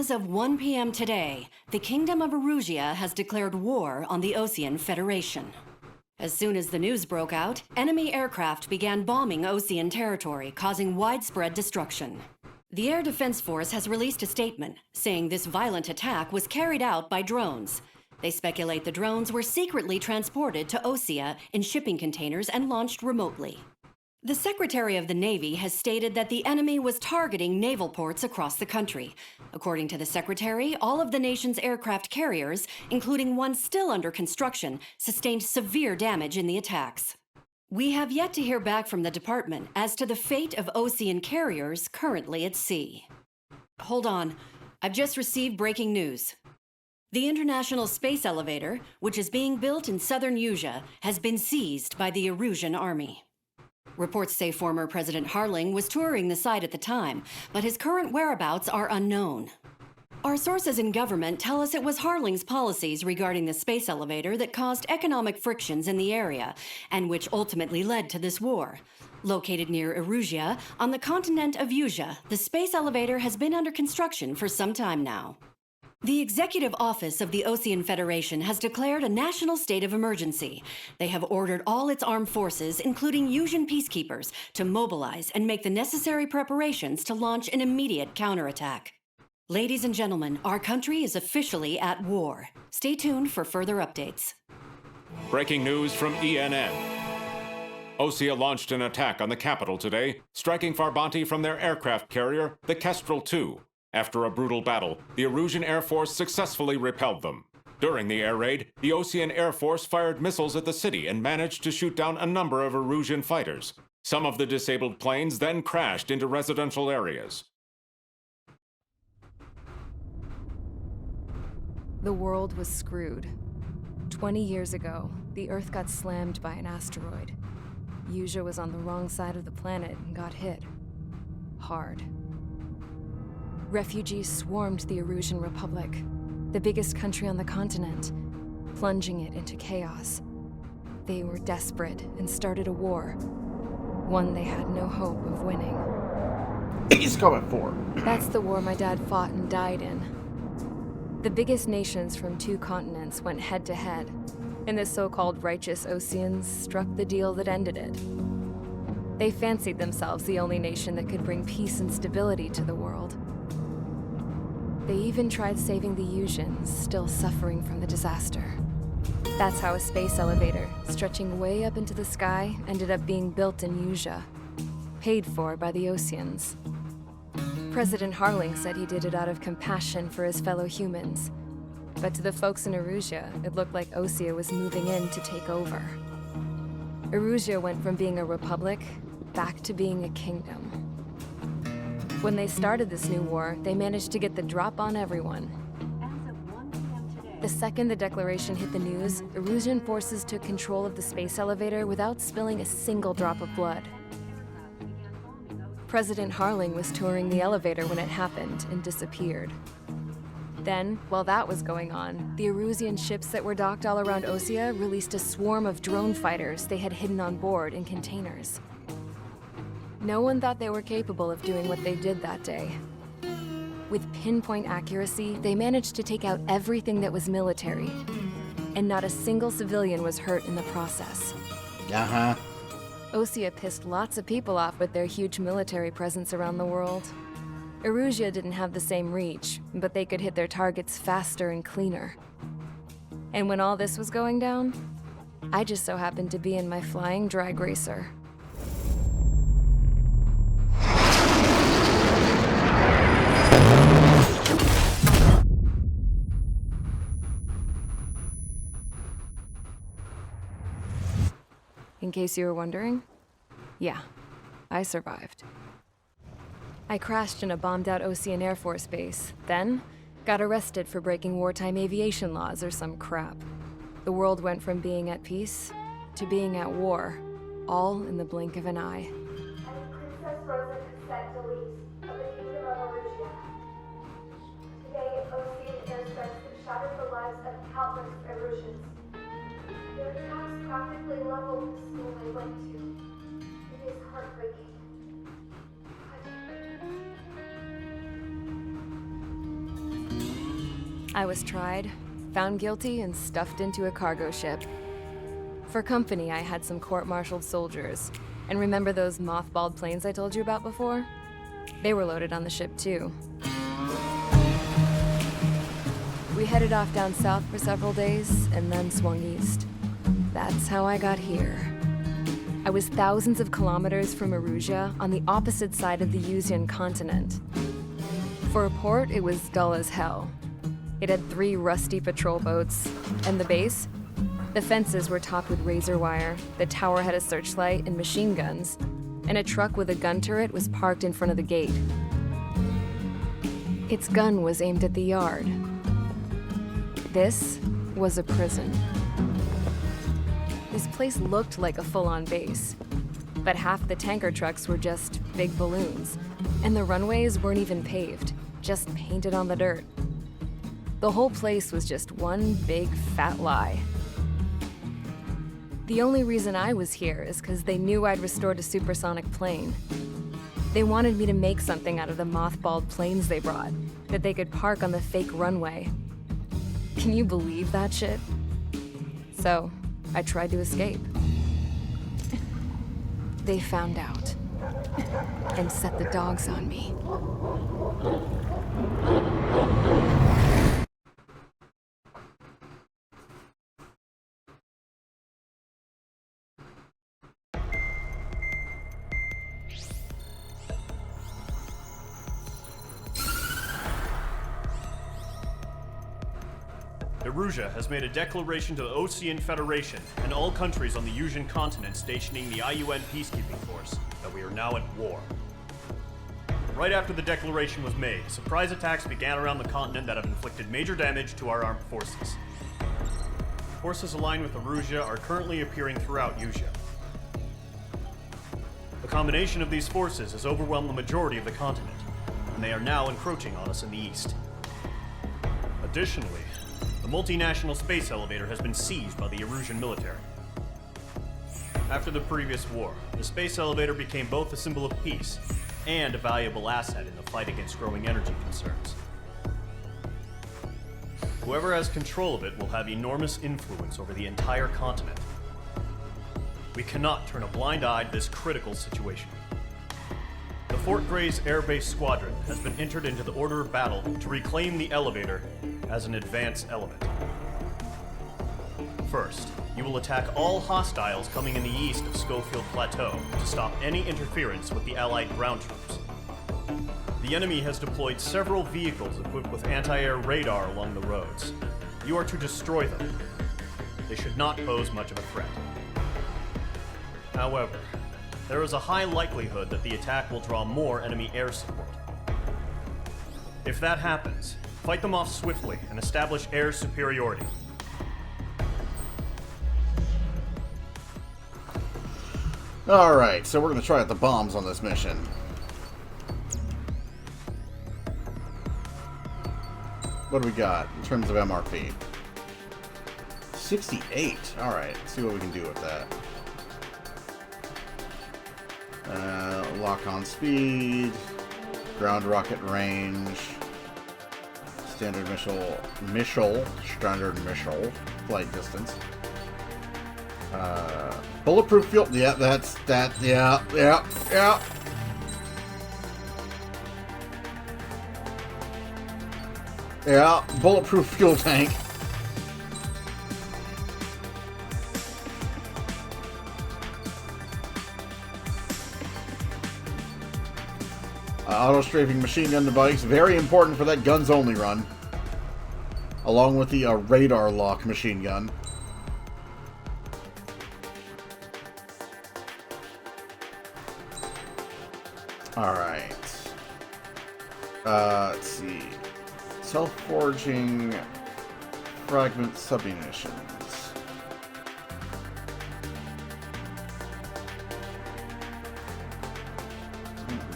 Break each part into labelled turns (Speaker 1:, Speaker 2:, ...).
Speaker 1: As of 1 p.m. today, the Kingdom of Erusia has declared war on the Osean Federation. As soon as the news broke out, enemy aircraft began bombing Osean territory, causing widespread destruction. The Air Defense Force has released a statement saying this violent attack was carried out by drones. They speculate the drones were secretly transported to Osea in shipping containers and launched remotely. The Secretary of the Navy has stated that the enemy was targeting naval ports across the country. According to the Secretary, all of the nation's aircraft carriers, including one still under construction, sustained severe damage in the attacks. We have yet to hear back from the department as to the fate of Osean carriers currently at sea. Hold on, I've just received breaking news. The International Space Elevator, which is being built in southern Usea, has been seized by the Erusian army. Reports say former President Harling was touring the site at the time, but his current whereabouts are unknown. Our sources in government tell us it was Harling's policies regarding the space elevator that caused economic frictions in the area, and which ultimately led to this war. Located near Erusia, on the continent of Usea, the space elevator has been under construction for some time now. The Executive Office of the Osean Federation has declared a national state of emergency. They have ordered all its armed forces, including Usian peacekeepers, to mobilize and make the necessary preparations to launch an immediate counterattack. Ladies and gentlemen, our country is officially at war. Stay tuned for further updates.
Speaker 2: Breaking news from ENN. Osea launched an attack on the capital today, striking Farbanti from their aircraft carrier, the Kestrel II. After a brutal battle, the Erusian Air Force successfully repelled them. During the air raid, the Osean Air Force fired missiles at the city and managed to shoot down a number of Erusian fighters. Some of the disabled planes then crashed into residential areas.
Speaker 3: The world was screwed. 20 years ago, the Earth got slammed by an asteroid. Usea was on the wrong side of the planet and got hit. Hard. Refugees swarmed the Erusian Republic, the biggest country on the continent, plunging it into chaos. They were desperate and started a war, one they had no hope of winning.
Speaker 4: He's coming for.
Speaker 3: That's the war my dad fought and died in. The biggest nations from 2 continents went head-to-head, and the so-called righteous Oseans struck the deal that ended it. They fancied themselves the only nation that could bring peace and stability to the world. They even tried saving the Usians, still suffering from the disaster. That's how a space elevator, stretching way up into the sky, ended up being built in Usea, paid for by the Oseans. President Harling said he did it out of compassion for his fellow humans. But to the folks in Erusia, it looked like Osea was moving in to take over. Erusia went from being a republic back to being a kingdom. When they started this new war, they managed to get the drop on everyone. The second the declaration hit the news, Erusian forces took control of the space elevator without spilling a single drop of blood. President Harling was touring the elevator when it happened and disappeared. Then, while that was going on, the Erusian ships that were docked all around Osea released a swarm of drone fighters they had hidden on board in containers. No one thought they were capable of doing what they did that day. With pinpoint accuracy, they managed to take out everything that was military, and not a single civilian was hurt in the process. Osea pissed lots of people off with their huge military presence around the world. Erusia didn't have the same reach, but they could hit their targets faster and cleaner. And when all this was going down, I just so happened to be in my flying drag racer. In case you were wondering, yeah, I survived. I crashed in a bombed-out Osean Air Force base, then got arrested for breaking wartime aviation laws or some crap. The world went from being at peace to being at war, all in the blink of an eye.
Speaker 5: Princess Rosa Cosette of the Kingdom of Erusia. Today, Osean airstrikes have shattered the lives of countless Erusians. Their attacks practically leveled the school they went to. It is heartbreaking.
Speaker 3: I was tried, found guilty, and stuffed into a cargo ship. For company, I had some court-martialed soldiers. And remember those mothballed planes I told you about before? They were loaded on the ship, too. We headed off down south for several days, and then swung east. That's how I got here. I was thousands of kilometers from Erusia, on the opposite side of the Usean continent. For a port, it was dull as hell. It had 3 rusty patrol boats, and the base? The fences were topped with razor wire, the tower had a searchlight and machine guns, and a truck with a gun turret was parked in front of the gate. Its gun was aimed at the yard. This was a prison. This place looked like a full-on base, but half the tanker trucks were just big balloons, and the runways weren't even paved, just painted on the dirt. The whole place was just one big fat lie. The only reason I was here is because they knew I'd restored a supersonic plane. They wanted me to make something out of the mothballed planes they brought, that they could park on the fake runway. Can you believe that shit? So, I tried to escape. They found out, and set the dogs on me.
Speaker 6: Erusia has made a declaration to the Osean Federation and all countries on the Usean continent stationing the IUN peacekeeping force that we are now at war. Right after the declaration was made, surprise attacks began around the continent that have inflicted major damage to our armed forces. Forces aligned with Erusia are currently appearing throughout Usea. The combination of these forces has overwhelmed the majority of the continent, and they are now encroaching on us in the east. Additionally, the multinational space elevator has been seized by the Erusian military. After the previous war, the space elevator became both a symbol of peace and a valuable asset in the fight against growing energy concerns. Whoever has control of it will have enormous influence over the entire continent. We cannot turn a blind eye to this critical situation. The Fort Gray's Air Base Squadron has been entered into the order of battle to reclaim the elevator as an advance element. First, you will attack all hostiles coming in the east of Schofield Plateau to stop any interference with the Allied ground troops. The enemy has deployed several vehicles equipped with anti-air radar along the roads. You are to destroy them. They should not pose much of a threat. However, there is a high likelihood that the attack will draw more enemy air support. If that happens, fight them off swiftly and establish air superiority.
Speaker 4: Alright, so we're going to try out the bombs on this mission. What do we got in terms of MRP? 68. Alright, let's see what we can do with that. Lock on speed, ground rocket range, standard missile, flight distance. Bulletproof fuel, yeah, yeah. Yeah, bulletproof fuel tank. Auto-strafing machine gun device, very important for that guns only run. Along with the radar lock machine gun. Alright. Let's see. Self-forging fragment submunitions.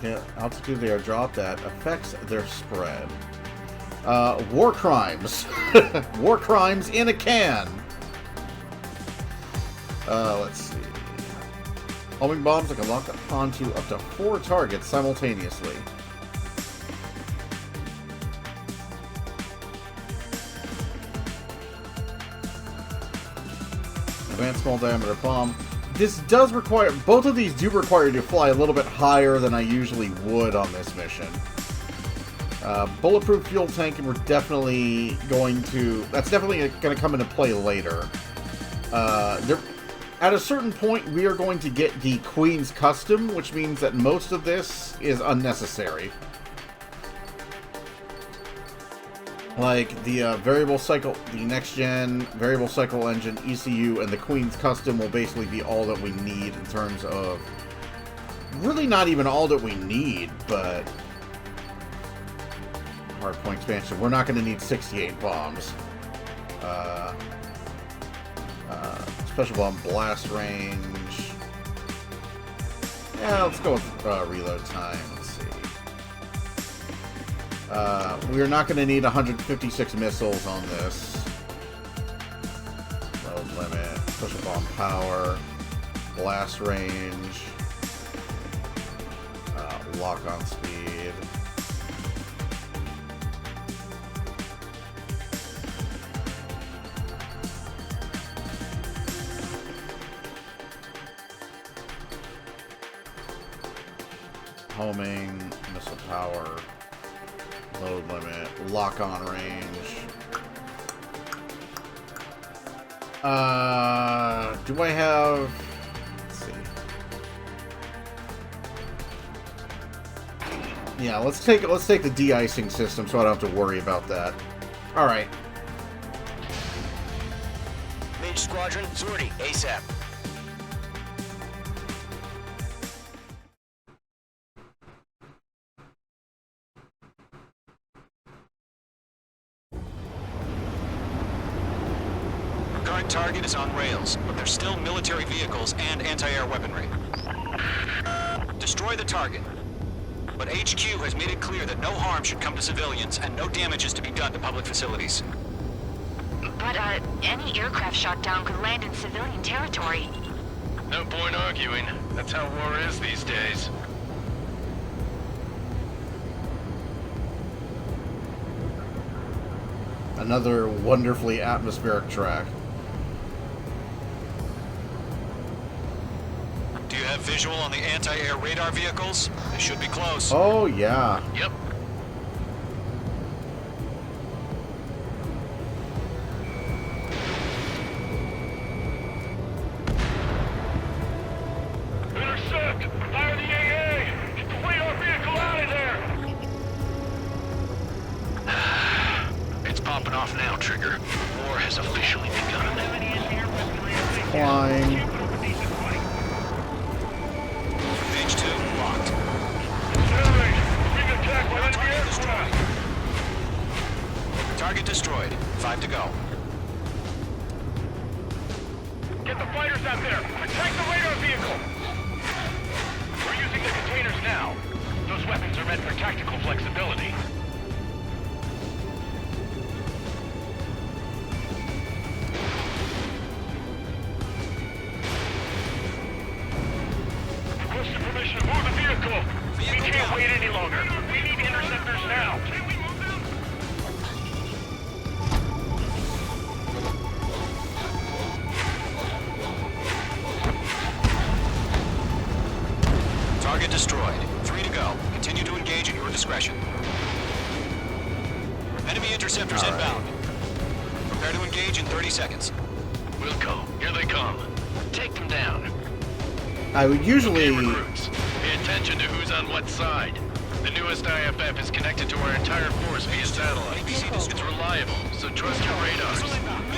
Speaker 4: The altitude they are dropped at affects their spread. War crimes. War crimes in a can. Let's see. Homing bombs that can lock onto up to 4 targets simultaneously. Advanced small diameter bomb. This does require, both of these do require you to fly a little bit higher than I usually would on this mission. Bulletproof fuel tank, and we're definitely going to, that's definitely going to come into play later. At a certain point, we are going to get the Queen's Custom, which means that most of this is unnecessary. Like, the variable cycle, the next-gen variable cycle engine, ECU, and the Queen's Custom will basically be all that we need in terms of... Really not even all that we need, but... Hardpoint expansion. We're not going to need 68 bombs. Special bomb blast range. Yeah, let's go with reload time. Let's see. We are not going to need 156 missiles on this. Load limit. Special bomb power. Blast range. Lock on speed. Homing, missile power, load limit, lock-on range. Do I have... Let's see. Yeah, let's take the de-icing system so I don't have to worry about that. All right.
Speaker 7: Mage Squadron, Zordy, ASAP. Target is on rails, but there's still military vehicles and anti-air weaponry. Destroy the target. But HQ has made it clear that no harm should come to civilians and no damage is to be done to public facilities.
Speaker 8: But, any aircraft shot down could land in civilian territory.
Speaker 9: No point arguing. That's how war is these days.
Speaker 4: Another wonderfully atmospheric track.
Speaker 7: Do you have visual on the anti-air radar vehicles? They should be close.
Speaker 4: Oh, yeah.
Speaker 9: Yep.
Speaker 10: Intercept! Fire the AA! Get the radar vehicle out of there!
Speaker 9: It's popping off now, Trigger. War has officially begun.
Speaker 4: Flying.
Speaker 7: Page 2, locked. Target destroyed. 5 to go.
Speaker 10: Get the fighters out there! Protect the radar vehicle! We're using the containers now. Those weapons are meant for tactical flexibility. Requesting permission to move the vehicle! We can't wait any longer! We need interceptors now!
Speaker 7: Target destroyed. 3 to go. Continue to engage at your discretion. Enemy interceptors inbound. Prepare to engage in 30 seconds.
Speaker 9: Wilco, here they come. Take them down.
Speaker 4: I would usually...
Speaker 9: Okay, recruits, pay attention to who's on what side. The newest IFF is connected to our entire force via satellite. It's reliable, so trust your radars.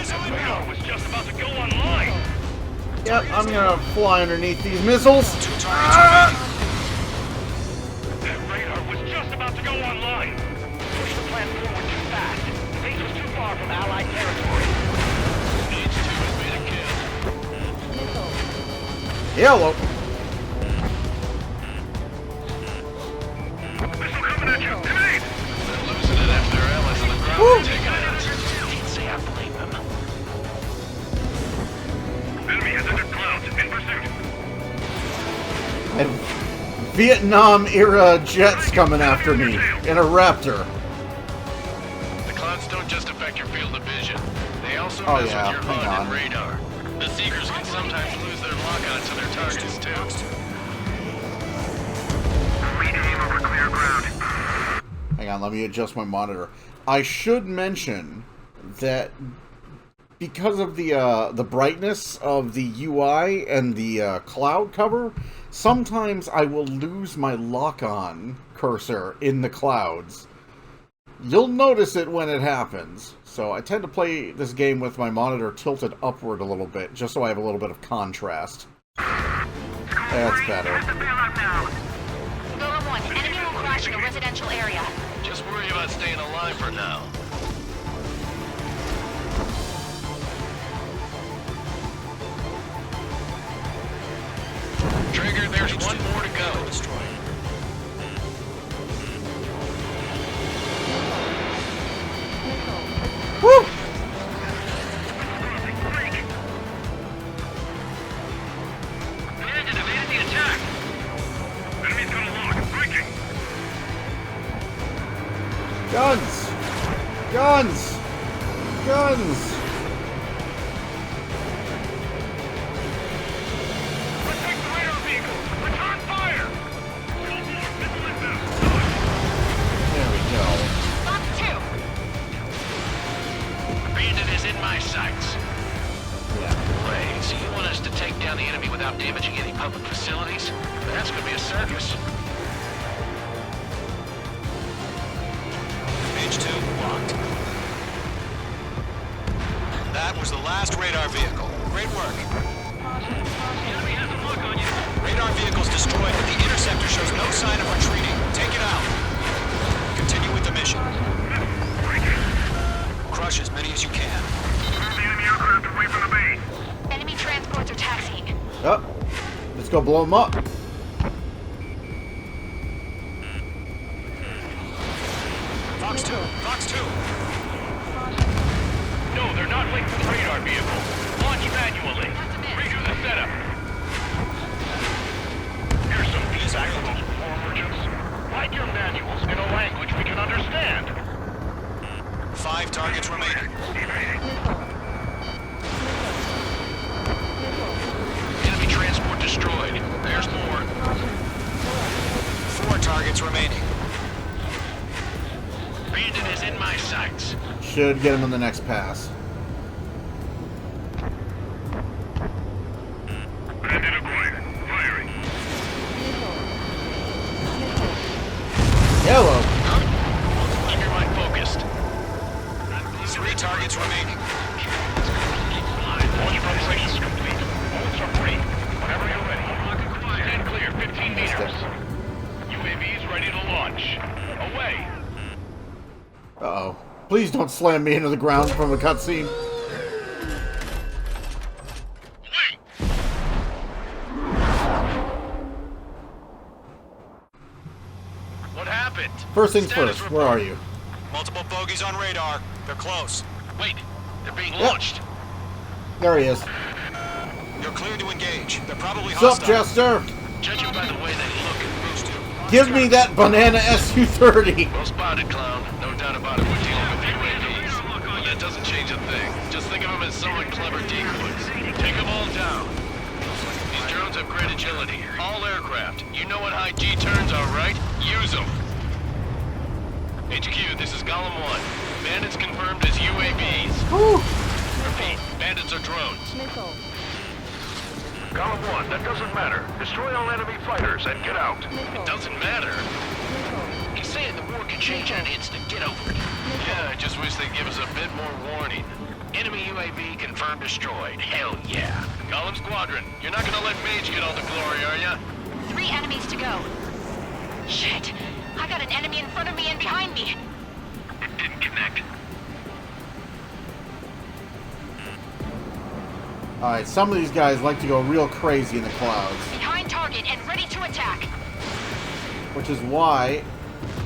Speaker 10: That radar was just about to go online!
Speaker 4: Yep, I'm gonna fly underneath these missiles.
Speaker 7: 2 targets remaining.
Speaker 10: That radar was just about to go online! Push the plan forward too fast. The base was too far from Allied territory.
Speaker 9: H2 has made a kill.
Speaker 4: Yellow.
Speaker 10: Missile coming at you! Grenade!
Speaker 9: They're losing it after their allies on the ground
Speaker 4: Woo!
Speaker 9: are taking it.
Speaker 7: Can't say I blame them.
Speaker 10: Enemy has entered clouds in pursuit.
Speaker 4: And Vietnam-era jets coming after me in a Raptor.
Speaker 9: The clouds don't just affect your field of vision. They also
Speaker 4: Oh,
Speaker 9: mess
Speaker 4: yeah,
Speaker 9: with your
Speaker 4: hang
Speaker 9: HUD
Speaker 4: on.
Speaker 9: and radar. The Seekers can sometimes lose their lock-on to their targets, too.
Speaker 10: Rename over clear ground.
Speaker 4: Hang on, let me adjust my monitor. I should mention that because of the brightness of the UI and the cloud cover, sometimes I will lose my lock-on cursor in the clouds. You'll notice it when it happens. So I tend to play this game with my monitor tilted upward a little bit, just so I have a little bit of contrast. That's better.
Speaker 8: Golem 1, enemy will crash in a residential area.
Speaker 9: Just worry about staying alive for now. Trigger, there's one more to go.
Speaker 4: Woo!
Speaker 10: Bandit evaded the attack. Enemy's got a lock. Breaking.
Speaker 4: Guns! Guns! Guns!
Speaker 10: Protect the radar vehicle. Return fire. Missile inbound.
Speaker 4: There we go.
Speaker 8: Fox 2.
Speaker 9: Bandit is in my sights.
Speaker 4: Yeah.
Speaker 9: Wait, so you want us to take down the enemy without damaging any public facilities? That's gonna be a circus.
Speaker 7: H2 locked. That was the last radar vehicle. Great work.
Speaker 10: Enemy has a lock on you.
Speaker 7: Radar vehicle's destroyed, but the interceptor shows no sign of retreating. Take it out. Continue with the mission. Crush as many as you can.
Speaker 10: Move the enemy aircraft away from the base.
Speaker 8: Enemy transports are taxiing.
Speaker 4: Oh, let's go blow them up.
Speaker 7: Fox 2, Fox 2.
Speaker 10: No, they're not linked to the radar vehicle. Launch manually. Redo the setup. Here's some feedback from those poor merchants. Write your manuals in a language we can understand.
Speaker 7: 5 targets remaining.
Speaker 9: Enemy transport destroyed. There's more.
Speaker 7: 4 targets remaining.
Speaker 9: Bandit is in my sights.
Speaker 4: Should get him on the next pass.
Speaker 10: Bandit acquired. Firing.
Speaker 4: Yellow.
Speaker 9: Keep your mind focused.
Speaker 7: 3 targets remaining.
Speaker 10: Launch preparations complete. Bolts are free. Whenever you're ready. Stand clear. 15 meters. UAVs ready to launch. Away.
Speaker 4: Uh-oh. Please don't slam me into the ground from a cutscene.
Speaker 9: What happened?
Speaker 4: First things
Speaker 9: Status
Speaker 4: first, where are you?
Speaker 7: Multiple bogeys on radar. They're close.
Speaker 9: Wait, they're being launched.
Speaker 4: There he is.
Speaker 7: You're clear to engage. They're probably
Speaker 4: What's
Speaker 7: hostile.
Speaker 4: up, Jester?
Speaker 9: Judging by the way they look,
Speaker 4: Give me that banana SU-30.
Speaker 9: well spotted, clown. No doubt about it. We're dealing with UAVs. But that doesn't change a thing. Just think of them as somewhat clever decoys. Take them all down. These drones have great agility. All aircraft. You know what high G turns are, right? Use them. HQ, this is Golem 1. Bandits confirmed as UAVs.
Speaker 4: Whew.
Speaker 9: Repeat, bandits are drones.
Speaker 10: Golem 1, that doesn't matter. Destroy all enemy fighters and get out.
Speaker 9: It doesn't matter. He's saying the war can change in an instant. Get over it. Yeah, I just wish they'd give us a bit more warning. Enemy UAV confirmed destroyed. Hell yeah. Golem Squadron, you're not gonna let Mage get all the glory, are ya?
Speaker 8: 3 enemies to go. Shit. I got an enemy in front of me and behind me.
Speaker 9: It didn't connect.
Speaker 4: Alright, some of these guys like to go real crazy in the clouds.
Speaker 8: Behind target and ready to attack.
Speaker 4: Which is why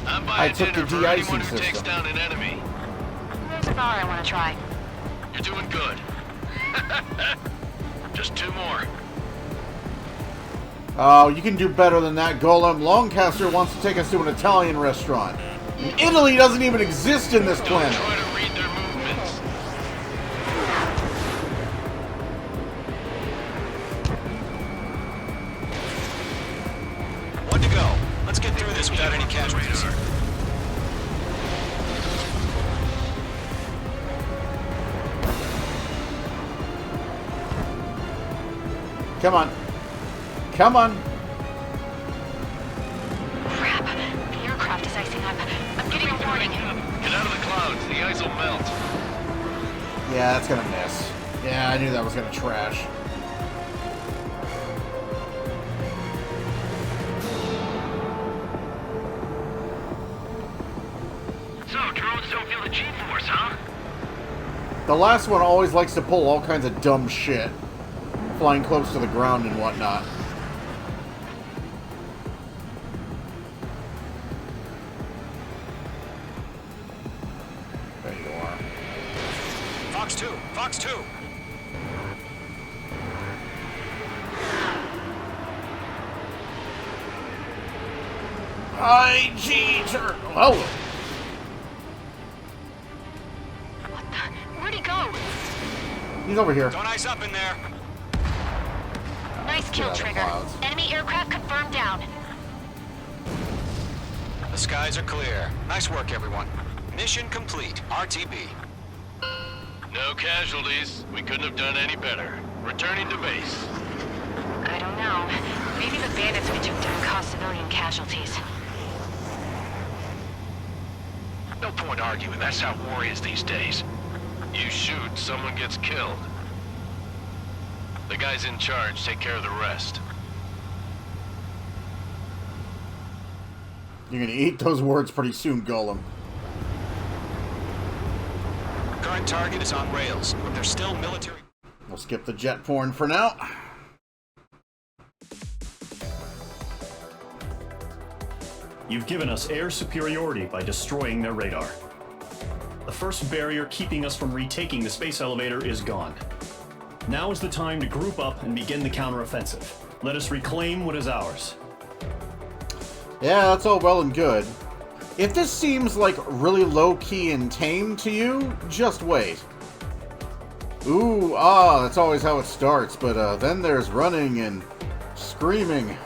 Speaker 9: I'm
Speaker 4: I
Speaker 9: buying
Speaker 4: took the
Speaker 9: dinner for
Speaker 4: de-icing
Speaker 9: anyone who takes
Speaker 4: system.
Speaker 9: down an enemy.
Speaker 8: There's a bar I want to try.
Speaker 9: You're doing good. Just 2 more.
Speaker 4: Oh, you can do better than that, Golem. Longcaster wants to take us to an Italian restaurant. And Italy doesn't even exist in this
Speaker 9: Don't
Speaker 4: planet.
Speaker 9: try to read their movements.
Speaker 7: through this without any casualties.
Speaker 4: Come on. Come on.
Speaker 8: Crap. The aircraft is icing up. I'm getting a warning.
Speaker 9: Get out of the clouds. The ice will melt.
Speaker 4: Yeah, that's gonna miss. Yeah, I knew that was gonna trash.
Speaker 10: So, drones don't feel the G-force, huh?
Speaker 4: The last one always likes to pull all kinds of dumb shit. Flying close to the ground and whatnot. There you are.
Speaker 7: Fox 2! Fox 2!
Speaker 4: IG turn. Oh!
Speaker 8: What the? Where'd he go?
Speaker 4: He's over here.
Speaker 7: Don't ice up in there!
Speaker 8: Nice kill,
Speaker 4: out of
Speaker 8: Trigger.
Speaker 4: clouds.
Speaker 8: Enemy aircraft confirmed down.
Speaker 7: The skies are clear. Nice work, everyone. Mission complete. RTB.
Speaker 9: No casualties. We couldn't have done any better. Returning to base.
Speaker 8: I don't know. Maybe the bandits we took down caused civilian casualties.
Speaker 10: No point arguing. That's how war is these days.
Speaker 9: You shoot, someone gets killed. The guys in charge take care of the rest.
Speaker 4: You're gonna eat those words pretty soon, Golem.
Speaker 7: Current target is on rails, but there's still military...
Speaker 4: We'll skip the jet porn for now.
Speaker 6: You've given us air superiority by destroying their radar. The first barrier keeping us from retaking the space elevator is gone. Now is the time to group up and begin the counteroffensive. Let us reclaim what is ours.
Speaker 4: Yeah, that's all well and good. If this seems like really low-key and tame to you, just wait. Ooh, that's always how it starts, but then there's running and screaming.